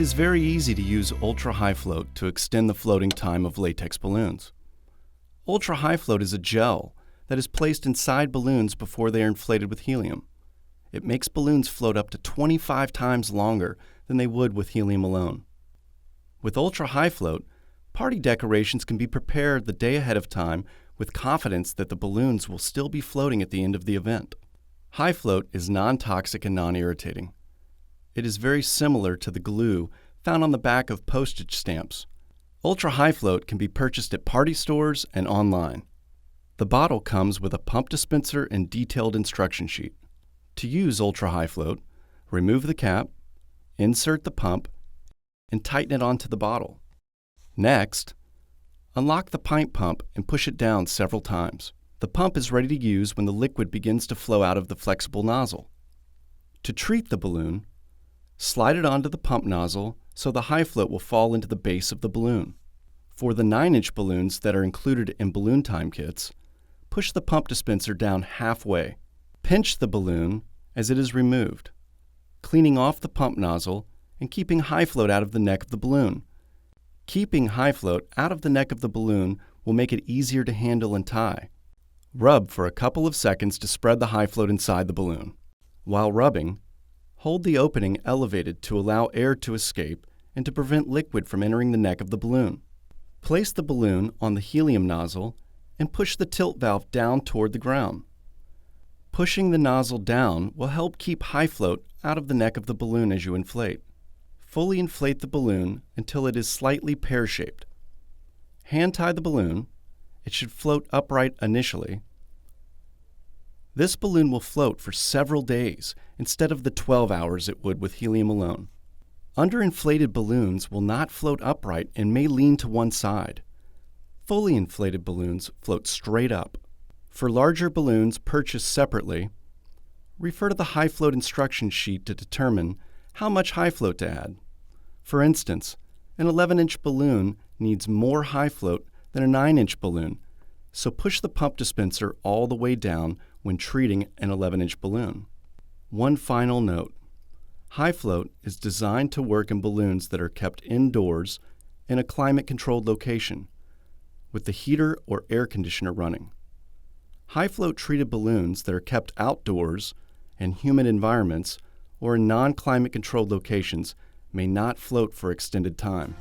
is very easy to use ultra-high float to extend the floating time of latex balloons. Ultra-high float is a gel that is placed inside balloons before they are inflated with helium. It makes balloons float up to 25 times longer than they would with helium alone. With ultra-high float, party decorations can be prepared the day ahead of time with confidence that the balloons will still be floating at the end of the event. High float is non-toxic and non-irritating. It is very similar to the glue found on the back of postage stamps. Ultra-high float can be purchased at party stores and online. The bottle comes with a pump dispenser and detailed instruction sheet. To use ultra-high float, remove the cap, insert the pump, and tighten it onto the bottle. Next, unlock the pint pump and push it down several times. The pump is ready to use when the liquid begins to flow out of the flexible nozzle. To treat the balloon, slide it onto the pump nozzle so the high float will fall into the base of the balloon. For the 9-inch balloons that are included in balloon time kits, push the pump dispenser down halfway. Pinch the balloon as it is removed, cleaning off the pump nozzle and keeping high float out of the neck of the balloon. Keeping high float out of the neck of the balloon will make it easier to handle and tie. Rub for a couple of seconds to spread the high float inside the balloon. While rubbing, hold the opening elevated to allow air to escape and to prevent liquid from entering the neck of the balloon. Place the balloon on the helium nozzle and push the tilt valve down toward the ground. Pushing the nozzle down will help keep high float out of the neck of the balloon as you inflate. Fully inflate the balloon until it is slightly pear-shaped. Hand tie the balloon. It should float upright initially. This balloon will float for several days instead of the 12 hours it would with helium alone. Underinflated balloons will not float upright and may lean to one side. Fully inflated balloons float straight up. For larger balloons purchased separately, refer to the high float instruction sheet to determine how much high float to add. For instance, an 11-inch balloon needs more high float than a 9-inch balloon, so push the pump dispenser all the way down when treating an 11-inch balloon. One final note. High float is designed to work in balloons that are kept indoors in a climate-controlled location, with the heater or air conditioner running. High float treated balloons that are kept outdoors in humid environments or in non-climate controlled locations may not float for extended time.